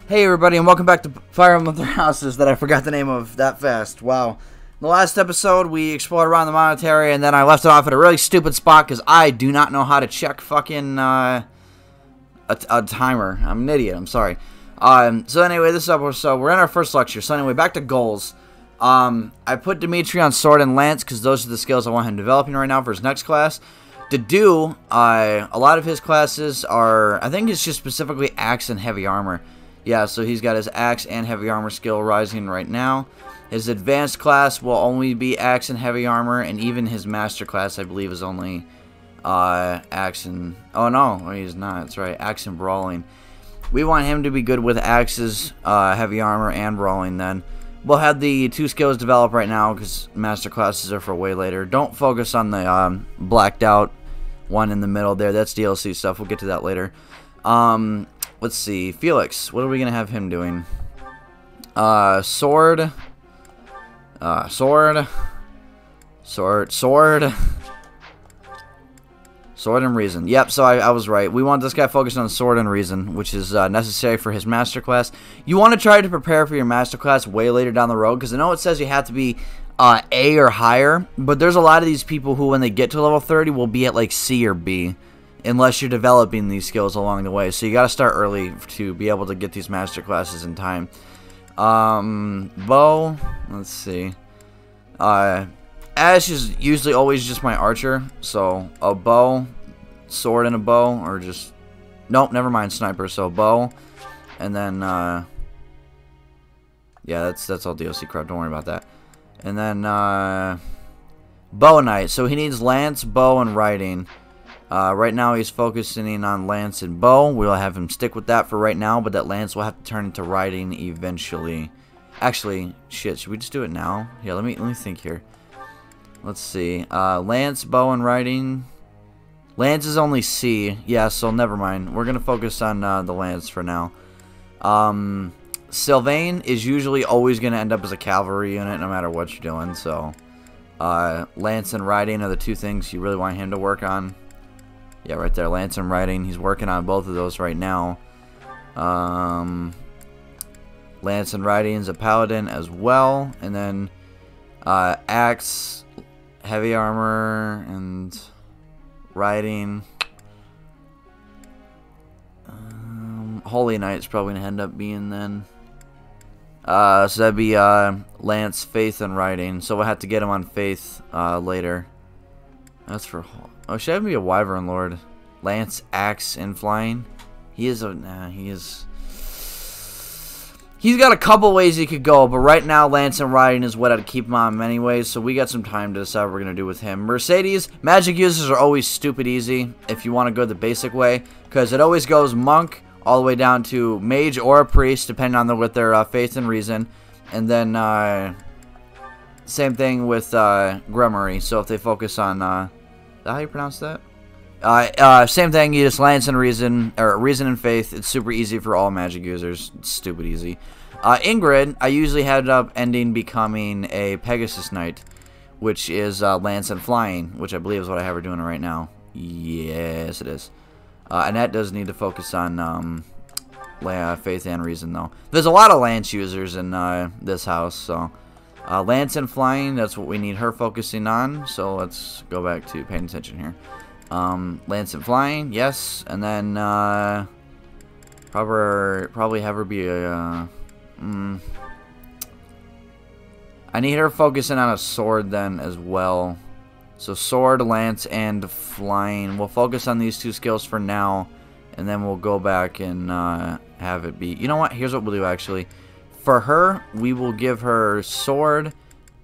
Hey everybody, and welcome back to Fire Emblem Three Houses that I forgot the name of that fast. Wow. In the last episode, we explored around the monetary, and then I left it off at a really stupid spot because I do not know how to check fucking a timer. I'm an idiot, I'm sorry. So anyway, this episode, we're in our first lecture. So anyway, back to goals. I put Dimitri on Sword and Lance because those are the skills I want him developing right now for his next class. To do, a lot of his classes are, I think it's just specifically Axe and Heavy Armor. Yeah, so he's got his Axe and Heavy Armor skill rising right now. His advanced class will only be Axe and Heavy Armor, and even his master class, I believe, is only Axe and... Oh, no, he's not. That's right, Axe and Brawling. We want him to be good with Axes, Heavy Armor, and Brawling then. We'll have the two skills developed right now, because master classes are for way later. Don't focus on the blacked out one in the middle there. That's DLC stuff. We'll get to that later. Let's see. Felix, what are we going to have him doing? Sword. Sword and Reason. Yep, so I was right. We want this guy focused on Sword and Reason, which is necessary for his master class. You want to try to prepare for your master class way later down the road, because I know it says you have to be A or higher, but there's a lot of these people who, when they get to level 30, will be at like C or B. Unless you're developing these skills along the way. So you got to start early to be able to get these master classes in time. Bow. Let's see. Ash is usually always just my archer. So a bow, sword and a bow. Or just... Nope, never mind, sniper. So bow. And then... Yeah, that's all DLC crap. Don't worry about that. And then... Bow Knight. So he needs lance, bow, and riding. Right now he's focusing on lance and bow. We'll have him stick with that for right now, but that lance will have to turn into riding eventually. Actually, shit, should we just do it now? Yeah, let me think here. Let's see. Lance, bow, and riding. Lance is only C. Yeah, so never mind. We're gonna focus on the lance for now. Sylvain is usually always gonna end up as a cavalry unit no matter what you're doing, so lance and riding are the two things you really want him to work on. Yeah, right there, lance and riding. He's working on both of those right now. Lance and riding is a paladin as well. And then axe, heavy armor, and riding. Holy Knight's probably going to end up being then. So that'd be lance, faith, and riding. So we'll have to get him on faith later. That's for... Oh, should I be a Wyvern Lord? Lance, Axe, and Flying? He is a... Nah, he is... He's got a couple ways he could go, but right now Lance and Riding is what I'd keep him on anyways, so we got some time to decide what we're going to do with him. Mercedes, magic users are always stupid easy if you want to go the basic way, because it always goes Monk all the way down to Mage or a Priest, depending on with their faith and reason, and then same thing with Grimory, so if they focus on... is that how you pronounce that? Same thing, you just lance and reason, or reason and faith. It's super easy for all magic users. It's stupid easy. Ingrid, I usually had up ending becoming a Pegasus Knight, which is lance and flying, which I believe is what I have her doing right now. Yes, it is. Annette does need to focus on faith and reason, though. There's a lot of lance users in this house, so... lance and flying, that's what we need her focusing on. So let's go back to paying attention here. Lance and flying, yes. And then probably have her be a... I need her focusing on a sword then as well. So sword, lance, and flying. We'll focus on these two skills for now. And then we'll go back and have it be... You know what? Here's what we'll do actually. For her, we will give her sword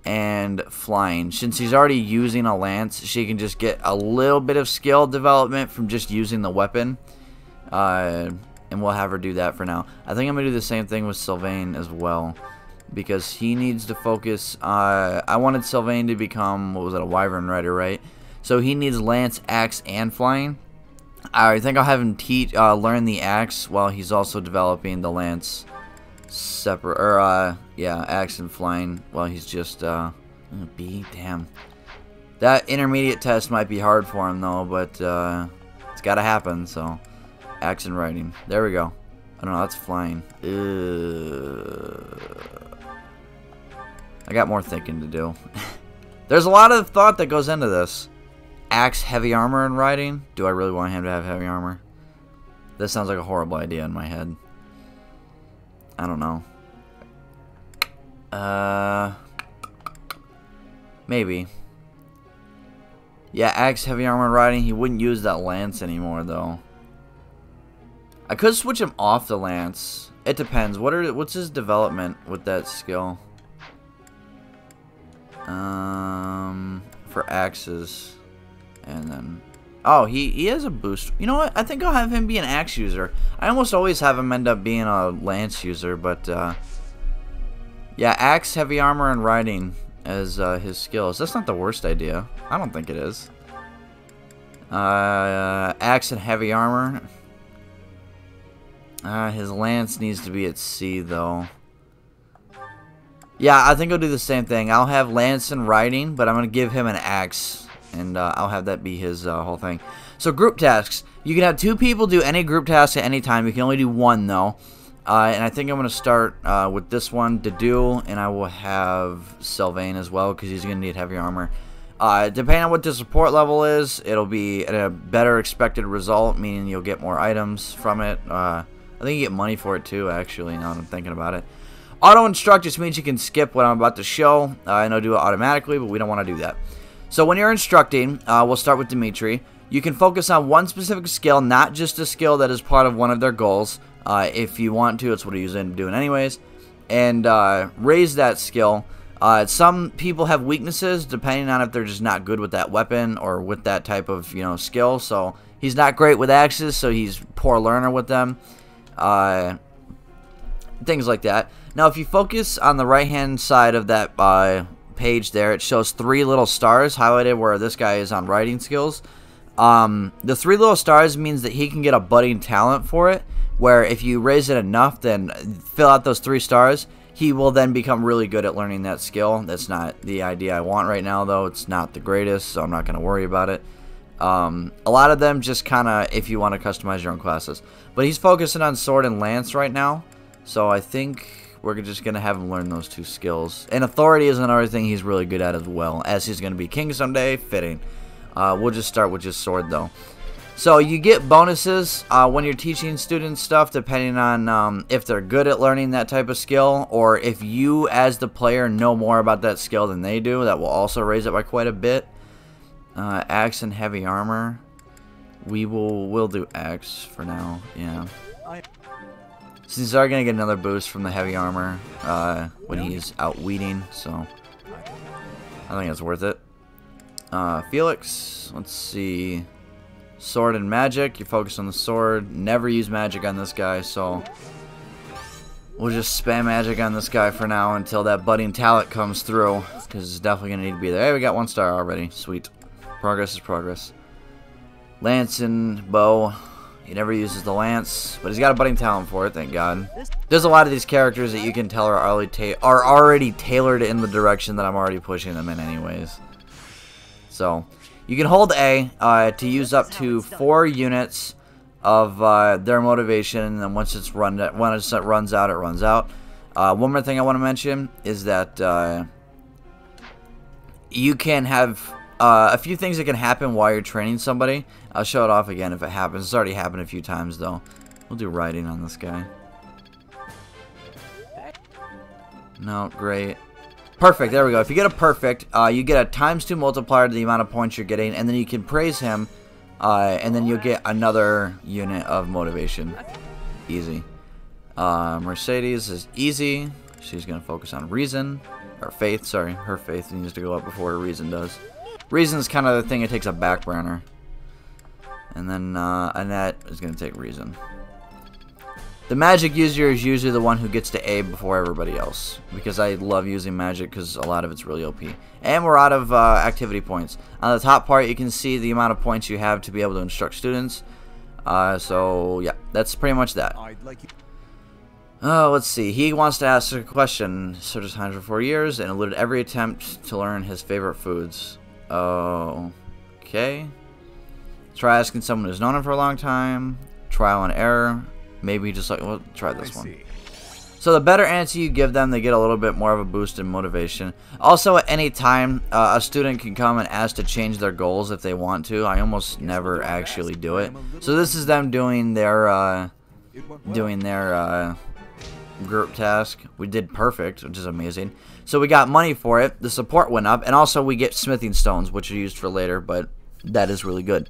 and flying. Since she's already using a lance, she can just get a little bit of skill development from just using the weapon. And we'll have her do that for now. I think I'm going to do the same thing with Sylvain as well. Because he needs to focus... I wanted Sylvain to become, what was it, a Wyvern Rider, right? So he needs lance, axe, and flying. I think I'll have him learn the axe while he's also developing the lance. Separate, or yeah, axe and flying while he's just B. Damn, that intermediate test might be hard for him though, but it's got to happen. So axe and riding, there we go. I don't know, that's flying. I got more thinking to do. There's a lot of thought that goes into this. Axe, heavy armor, and riding. Do I really want him to have heavy armor? This sounds like a horrible idea in my head. I don't know. Maybe. Yeah, axe, heavy armor, and riding. He wouldn't use that lance anymore, though. I could switch him off the lance. It depends. What's his development with that skill? For axes. And then... Oh, he has a boost. You know what? I think I'll have him be an axe user. I almost always have him end up being a lance user, but... yeah, axe, heavy armor, and riding as his skills. That's not the worst idea. I don't think it is. Axe and heavy armor. His lance needs to be at C, though. Yeah, I think I'll do the same thing. I'll have lance and riding, but I'm going to give him an axe. And I'll have that be his whole thing. So group tasks. You can have 2 people do any group task at any time. You can only do 1, though. And I think I'm going to start with this one, Dedu, and I will have Sylvain as well, because he's going to need heavy armor. Depending on what the support level is, it'll be at a better expected result, meaning you'll get more items from it. I think you get money for it too, actually, now that I'm thinking about it. Auto-instruct just means you can skip what I'm about to show, and it'll do it automatically, but we don't want to do that. So when you're instructing, we'll start with Dimitri. You can focus on one specific skill, not just a skill that is part of one of their goals. If you want to, it's what I usually end up doing anyways. And raise that skill. Some people have weaknesses depending on if they're just not good with that weapon or with that type of, skill. So he's not great with axes, so he's poor learner with them. Things like that. Now, if you focus on the right-hand side of that page there, it shows 3 little stars highlighted where this guy is on writing skills. The 3 little stars means that he can get a budding talent for it, where if you raise it enough, then fill out those 3 stars, he will then become really good at learning that skill. That's not the idea I want right now, though. It's not the greatest, so I'm not going to worry about it. A lot of them just kind of if you want to customize your own classes. But he's focusing on sword and lance right now, so I think we're just going to have him learn those 2 skills. And authority is another thing he's really good at as well, as he's going to be king someday. Fitting. We'll just start with just sword, though. So you get bonuses when you're teaching students stuff, depending on if they're good at learning that type of skill, or if you, as the player, know more about that skill than they do. That will also raise it by quite a bit. Axe and heavy armor. We'll do axe for now. Yeah. Since he's already gonna get another boost from the heavy armor when he's out weeding, so I think it's worth it. Felix, let's see. Sword and magic. You focus on the sword. Never use magic on this guy, so we'll just spam magic on this guy for now until that budding talent comes through, because it's definitely gonna need to be there. Hey, we got 1 star already. Sweet. Progress is progress. Lance and bow. He never uses the lance, but he's got a budding talent for it, thank God. There's a lot of these characters that you can tell are already tailored in the direction that I'm already pushing them in anyways. So, you can hold A to use up to 4 units of their motivation, and then once it runs out, it runs out. One more thing I want to mention is that you can have a few things that can happen while you're training somebody. I'll show it off again if it happens. It's already happened a few times, though. We'll do riding on this guy. No, great. Perfect, there we go. If you get a perfect, you get a ×2 multiplier to the amount of points you're getting, and then you can praise him, and then you'll get another unit of motivation. Easy. Mercedes is easy. She's going to focus on reason, or faith, sorry. Her faith needs to go up before her reason does. Reason is kind of the thing that takes a back burner. And then Annette is going to take reason. The magic user is usually the one who gets to A before everybody else, because I love using magic because a lot of it's really OP. And we're out of activity points. On the top part, you can see the amount of points you have to be able to instruct students. So, yeah, that's pretty much that. Let's see. He wants to ask a question. Served his time for 4 years and eluded every attempt to learn his favorite foods. Okay. Try asking someone who's known him for a long time. Trial and error. maybe just like, we'll try this one. So the better answer you give them, they get a little bit more of a boost in motivation. Also, at any time, a student can come and ask to change their goals if they want to. I almost never actually do it. So this is them doing their group task. We did perfect, which is amazing. So we got money for it. The support went up, and also we get smithing stones, which are used for later, but that is really good.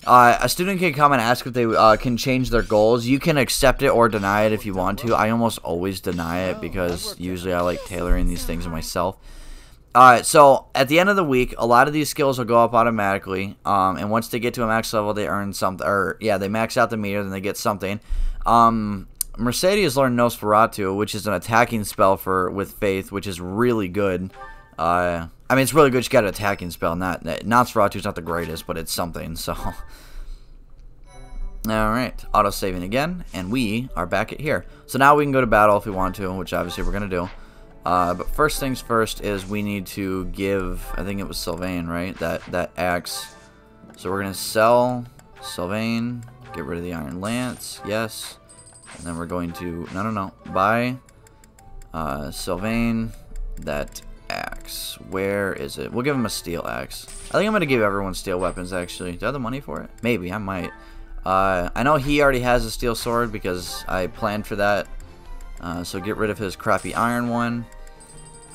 A student can come and ask if they can change their goals. You can accept it or deny it if you want to. I almost always deny it because usually I like tailoring these things myself. So at the end of the week, a lot of these skills will go up automatically. And once they get to a max level, they earn something. Or yeah, they max out the meter, then they get something. Mercedes learned Nosferatu, which is an attacking spell with Faith, which is really good. I mean, it's really good. She got an attacking spell. Nosferatu's not the greatest, but it's something. So, all right, auto saving again, and we are back at here. So now we can go to battle if we want to, which obviously we're gonna do. But first things first is we need to give. I think it was Sylvain, right? That axe. So we're gonna sell Sylvain. Get rid of the Iron Lance. Yes. And then we're going to buy Sylvain that axe. Where is it? We'll give him a steel axe. I think I'm going to give everyone steel weapons, actually. Do I have the money for it? Maybe. I might. I know he already has a steel sword because I planned for that. So get rid of his crappy iron one.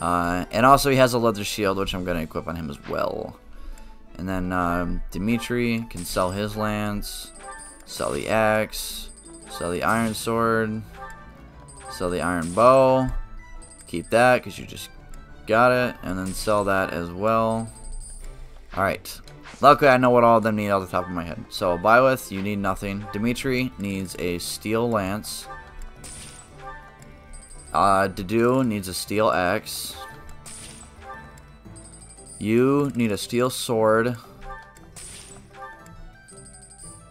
And also he has a leather shield, which I'm going to equip on him as well. And then Dimitri can sell his lance. Sell the axe. Sell the iron sword. Sell the iron bow. Keep that because you just got it. And then sell that as well. Alright. Luckily I know what all of them need off the top of my head. So Byleth, you need nothing. Dimitri needs a steel lance. Dedu needs a steel axe. You need a steel sword.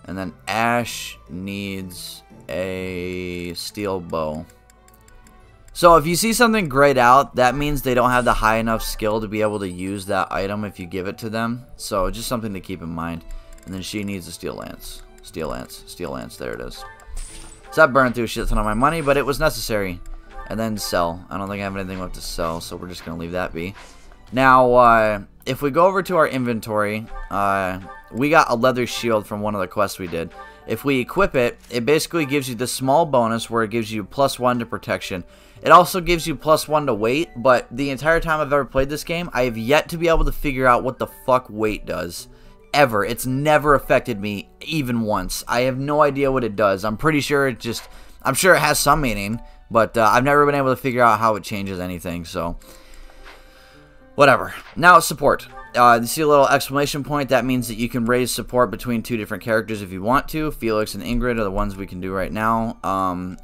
And then Ash needs a steel bow. So if you see something grayed out, that means they don't have the high enough skill to be able to use that item if you give it to them. So just something to keep in mind. And then she needs a steel lance. Steel lance. Steel lance. There it is. So that burned through a shit ton of my money, but it was necessary. And then sell. I don't think I have anything left to sell, so we're just going to leave that be. Now, if we go over to our inventory, we got a leather shield from one of the quests we did. If we equip it, it basically gives you this small bonus where it gives you +1 to protection. It also gives you +1 to weight, but the entire time I've ever played this game, I have yet to be able to figure out what the fuck weight does. Ever. It's never affected me even once. I have no idea what it does. I'm pretty sure it just... I'm sure it has some meaning, but I've never been able to figure out how it changes anything, so... Whatever. Now support. You see a little exclamation point? That means that you can raise support between two different characters if you want to. Felix and Ingrid are the ones we can do right now.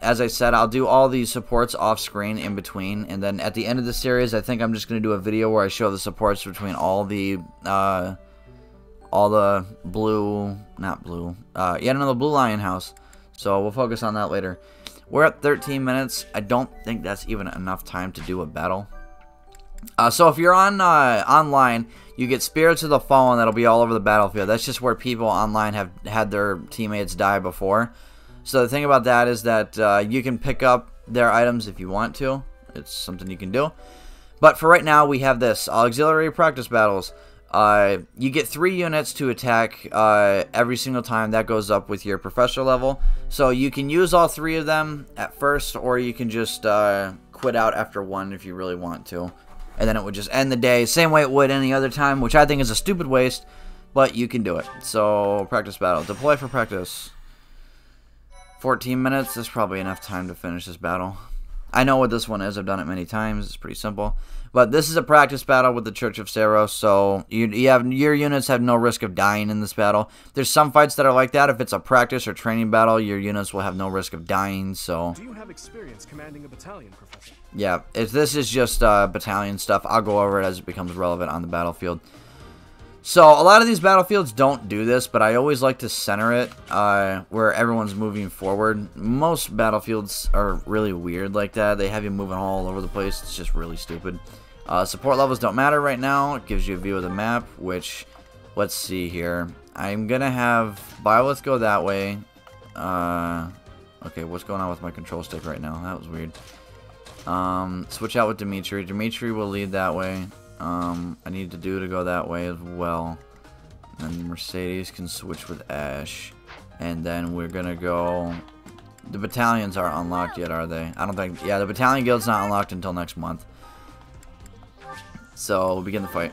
As I said, I'll do all these supports off screen in between, and then at the end of the series, I think I'm just going to do a video where I show the supports between all the blue, not blue, yeah, no, the Blue Lion House. So we'll focus on that later. We're at 13 minutes. I don't think that's even enough time to do a battle. So if you're on online, you get Spirits of the Fallen that'll be all over the battlefield. That's just where people online have had their teammates die before. So the thing about that is that you can pick up their items if you want to. It's something you can do. But for right now, we have this. Auxiliary practice battles. You get 3 units to attack every single time. That goes up with your professor level. So you can use all 3 of them at first, or you can just quit out after 1 if you really want to. And then it would just end the day, same way it would any other time, which I think is a stupid waste, but you can do it. So, practice battle. Deploy for practice. 14 minutes, that's probably enough time to finish this battle. I know what this one is, I've done it many times, it's pretty simple. But this is a practice battle with the Church of Saros, so your units have no risk of dying in this battle. There's some fights that are like that. If it's a practice or training battle, your units will have no risk of dying, so... Do you have experience commanding a battalion, Professor? Yeah, if this is just battalion stuff, I'll go over it as it becomes relevant on the battlefield. So, a lot of these battlefields don't do this, but I always like to center it where everyone's moving forward. Most battlefields are really weird like that. They have you moving all over the place. It's just really stupid. Support levels don't matter right now. It gives you a view of the map, which, let's see here. I'm going to have Byleth go that way. Okay, what's going on with my control stick right now? That was weird. Switch out with Dimitri. Dimitri will lead that way. I need to go that way as well. And Mercedes can switch with Ash. And then we're gonna go... The battalions aren't unlocked yet, are they? I don't think... Yeah, the battalion guild's not unlocked until next month. So, we'll begin the fight.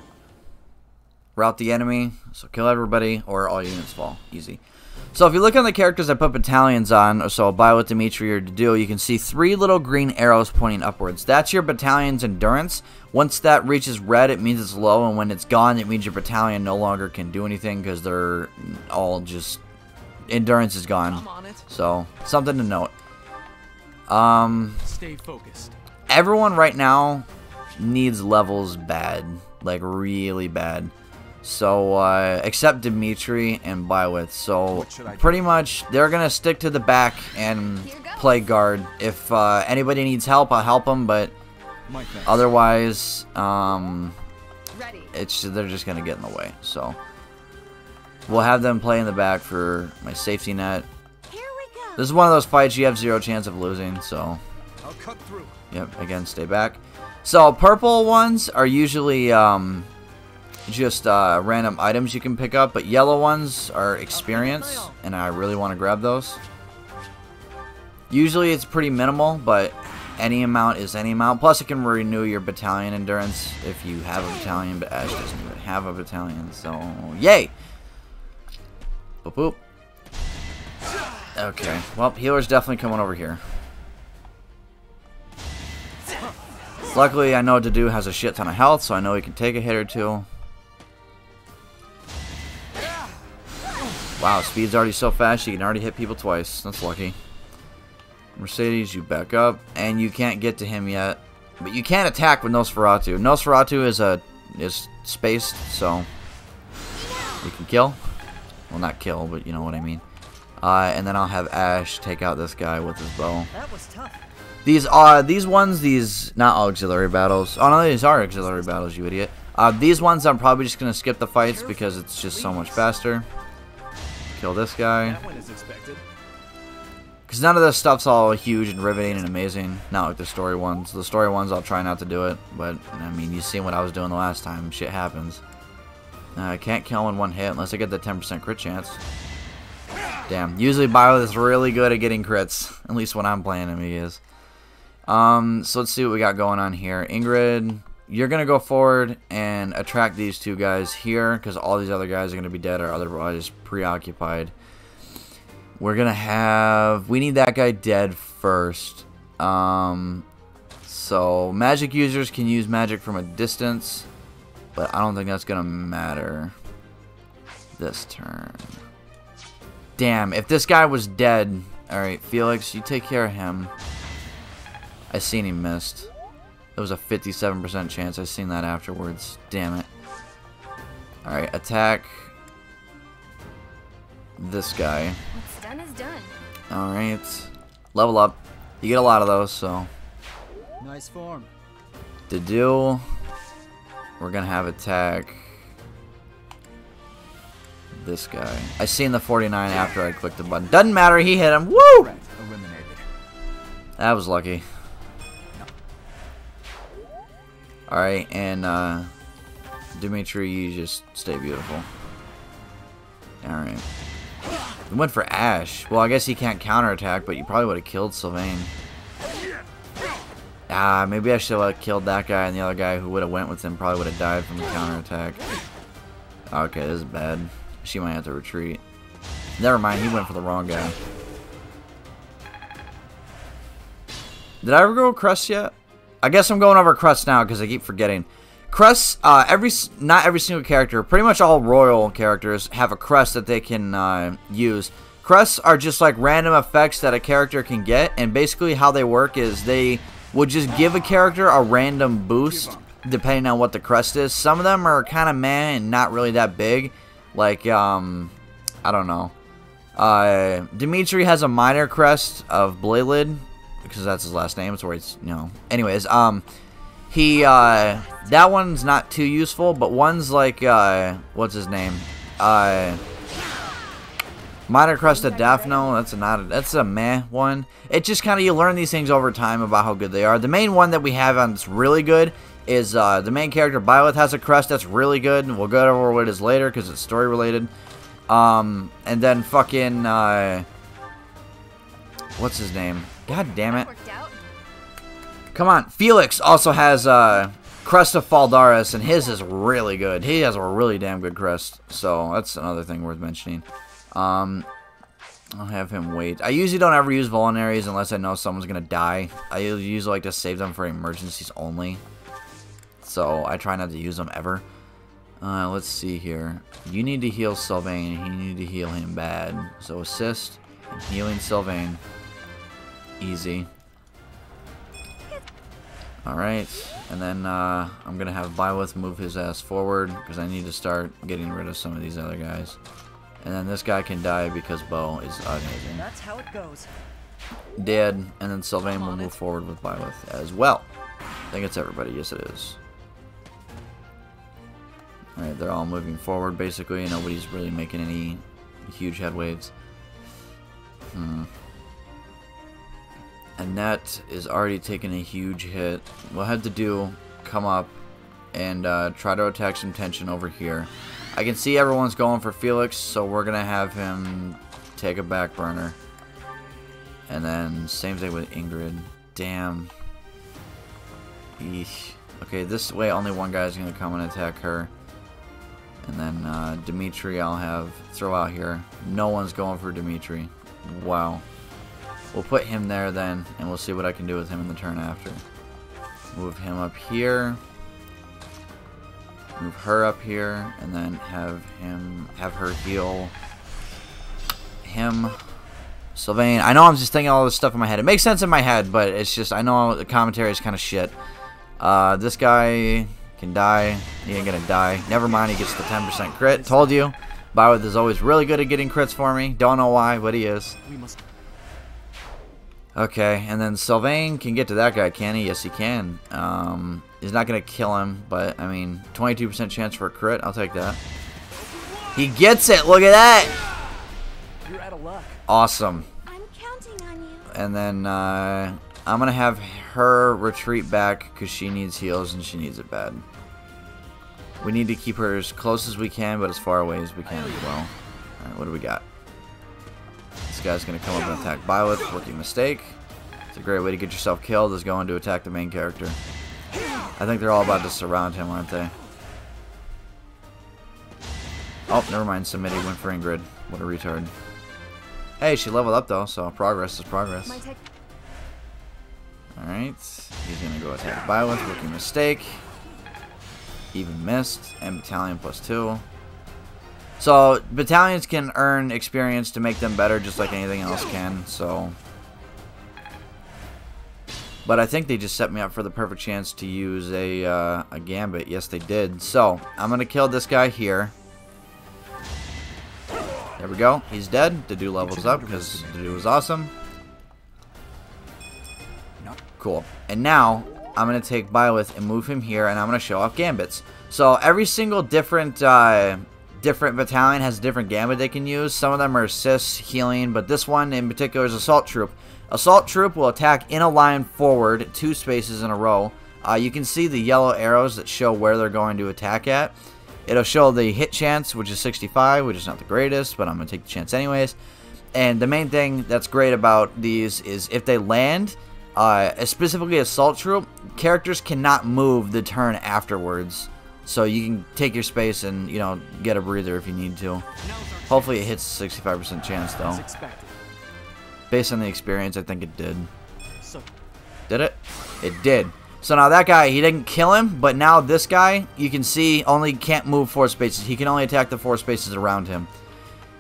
Rout the enemy. So, kill everybody, or all units fall. Easy. So, if you look on the characters I put battalions on, so Bio with Dimitri or Dedu, you can see 3 little green arrows pointing upwards. That's your battalion's endurance. Once that reaches red, it means it's low, and when it's gone, it means your battalion no longer can do anything because they're all just... Endurance is gone. So, something to note. Stay focused. Everyone right now needs levels bad. Like, really bad. So, except Dimitri and Bywith. So, pretty much, they're going to stick to the back and play guard. If anybody needs help, I'll help them, but otherwise, they're just going to get in the way. So, we'll have them play in the back for my safety net. This is one of those fights you have 0 chance of losing, so... I'll cut through. Yep, again, stay back. So, purple ones are usually, just random items you can pick up, but yellow ones are experience, and I really want to grab those. Usually it's pretty minimal, but any amount is any amount. Plus it can renew your battalion endurance if you have a battalion, but Ash doesn't even have a battalion, so yay! Boop boop. Okay, well, healer's definitely coming over here. Luckily, I know Dedu has a shit ton of health, so I know he can take a hit or two. Wow, speed's already so fast, you can already hit people twice. That's lucky. Mercedes, you back up, and you can't get to him yet. But you can't attack with Nosferatu. Nosferatu is spaced, so you can kill. Well, not kill, but you know what I mean. And then I'll have Ash take out this guy with his bow. That was tough. These not auxiliary battles. Oh no, these are auxiliary battles, you idiot. These ones I'm probably just gonna skip the fights because it's just so much faster. Kill this guy. That one is expected. Because none of this stuff's all huge and riveting and amazing. Not like the story ones. The story ones I'll try not to do it, but I mean, you seen what I was doing the last time. Shit happens. I can't kill him in one hit unless I get the 10% crit chance. Damn. Usually Bio is really good at getting crits. At least when I'm playing him, he is. So let's see what we got going on here. Ingrid, you're going to go forward and attract these 2 guys here because all these other guys are going to be dead or otherwise preoccupied. We're going to have... We need that guy dead first. So magic users can use magic from a distance, but I don't think that's going to matter this turn. Damn, if this guy was dead... Alright, Felix, you take care of him. I seen he missed. There was a 57% chance. I seen that afterwards. Damn it. Alright, attack this guy. What's done is done. Alright. Level up. You get a lot of those, so. Nice form. Dedu. We're gonna have attack this guy. I seen the 49 after I clicked the button. Doesn't matter, he hit him. Woo! That was lucky. Alright, and Dimitri, you just stay beautiful. Alright. We went for Ash. Well, I guess he can't counterattack, but you probably would have killed Sylvain. Maybe I should have killed that guy, and the other guy who would have went with him probably would have died from the counterattack. Okay, this is bad. She might have to retreat. Never mind, he went for the wrong guy. Did I ever go Crest yet? I guess I'm going over Crest now because I keep forgetting. Crests, not every single character, pretty much all royal characters have a crest that they can use. Crests are just like random effects that a character can get, and basically how they work is they would just give a character a random boost depending on what the crest is. Some of them are kind of meh and not really that big. Like, I don't know. Dimitri has a minor crest of Blaylid, because that's his last name. It's where he's, you know. Anyways, that one's not too useful, but one's like, what's his name? Minor Crust of Daphno, that's a meh one. It just kind of, you learn these things over time about how good they are. The main one that we have on that's really good is the main character, Byleth, has a crest that's really good. We'll go over what it is later because it's story related. And then fucking, what's his name? God damn it. Come on. Felix also has Crest of Faldaris, and his is really good. He has a really damn good crest. So that's another thing worth mentioning. I'll have him wait. I usually don't ever use Vulneraries unless I know someone's going to die. I usually like to save them for emergencies only. So I try not to use them ever. Let's see here. You need to heal Sylvain. You need to heal him bad. So assist and healing Sylvain. Easy. Alright. And then I'm going to have Byleth move his ass forward because I need to start getting rid of some of these other guys. And then this guy can die because Bo is amazing. That's how it goes. Dead. And then Sylvain will move forward with Byleth as well. I think it's everybody. Yes, it is. Alright, they're all moving forward basically. Nobody's really making any huge headwaves. Annette is already taking a huge hit. We'll have to come up and try to attack some tension over here. I can see everyone's going for Felix, so we're going to have him take a back burner. And then same thing with Ingrid. Damn. Eesh. Okay, this way only one guy's going to come and attack her. And then Dimitri I'll throw out here. No one's going for Dimitri. Wow. We'll put him there then, and we'll see what I can do with him in the turn after. Move him up here. Move her up here, and then have her heal him. Sylvain. I know I'm just thinking all this stuff in my head. It makes sense in my head, but it's just, I know the commentary is kind of shit. This guy can die. He ain't gonna die. Never mind, he gets the 10% crit. Told you. Byleth is always really good at getting crits for me. Don't know why, but he is. Okay, and then Sylvain can get to that guy, can he? Yes, he can. He's not going to kill him, but, I mean, 22% chance for a crit. I'll take that. He gets it! Look at that! You're out of luck. Awesome. I'm counting on you. And then, I'm going to have her retreat back because she needs heals and she needs it bad. We need to keep her as close as we can, but as far away as we can as well. Alright, what do we got? This guy's going to come up and attack Byleth. Rookie mistake. It's a great way to get yourself killed, is going to attack the main character. I think they're all about to surround him, aren't they? Oh, never mind. Somebody went for Ingrid. What a retard. Hey, she leveled up though, so progress is progress. Alright. He's going to go attack Byleth. Rookie mistake. Even missed. And battalion +2. So, battalions can earn experience to make them better just like anything else can, so... But I think they just set me up for the perfect chance to use a gambit. Yes, they did. So, I'm going to kill this guy here. There we go. He's dead. Dedu levels up because Dedu is awesome. Cool. And now, I'm going to take Byleth and move him here, and I'm going to show off gambits. So, every single different battalion has a different gambit they can use. Some of them are assist, healing, but this one in particular is Assault Troop. Assault Troop will attack in a line forward 2 spaces in a row. You can see the yellow arrows that show where they're going to attack at. It'll show the hit chance, which is 65, which is not the greatest, but I'm going to take the chance anyways. And the main thing that's great about these is if they land, specifically Assault Troop, characters cannot move the turn afterwards. So you can take your space and, you know, get a breather if you need to. Hopefully it hits a 65% chance, though. Based on the experience, I think it did. Did it? It did. So now that guy, he didn't kill him, but now this guy, you can see, only can't move 4 spaces. He can only attack the 4 spaces around him.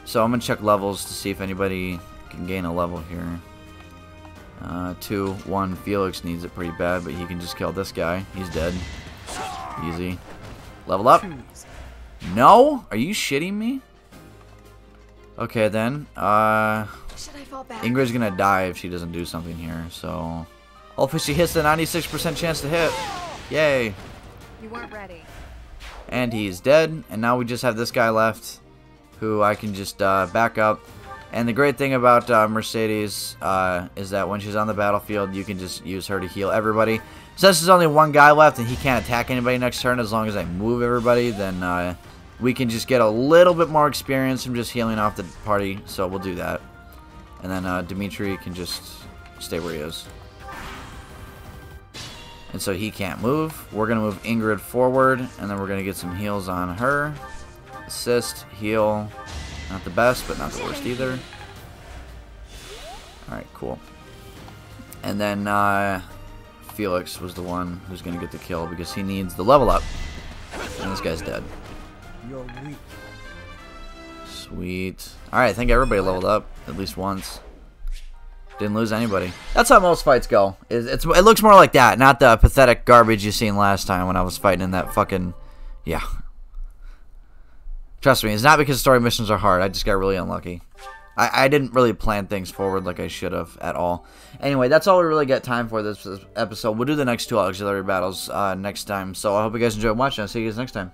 So I'm going to check levels to see if anybody can gain a level here. 2, 1, Felix needs it pretty bad, but he can just kill this guy. He's dead. Easy. Level up? No? Are you shitting me? Okay, then. Should I fall back? Ingrid's gonna die if she doesn't do something here, so... Hopefully she hits the 96% chance to hit. Yay. You weren't ready. And he's dead, and now we just have this guy left, who I can just back up And the great thing about Mercedes is that when she's on the battlefield, you can just use her to heal everybody. Since there's only one guy left and he can't attack anybody next turn as long as I move everybody, then we can just get a little bit more experience from just healing off the party. So we'll do that. And then Dimitri can just stay where he is. And so he can't move. We're going to move Ingrid forward, and then we're going to get some heals on her. Assist, heal. Not the best, but not the worst either. Alright, cool. And then Felix was the one who's going to get the kill because he needs the level up. And this guy's dead. You're weak. Sweet. Alright, I think everybody leveled up at least once. Didn't lose anybody. That's how most fights go. It looks more like that, not the pathetic garbage you seen last time when I was fighting in that fucking... Yeah. Trust me, it's not because story missions are hard. I just got really unlucky. I didn't really plan things forward like I should have at all. Anyway, that's all we really got time for this episode. We'll do the next 2 auxiliary battles next time. So I hope you guys enjoyed watching. I'll see you guys next time.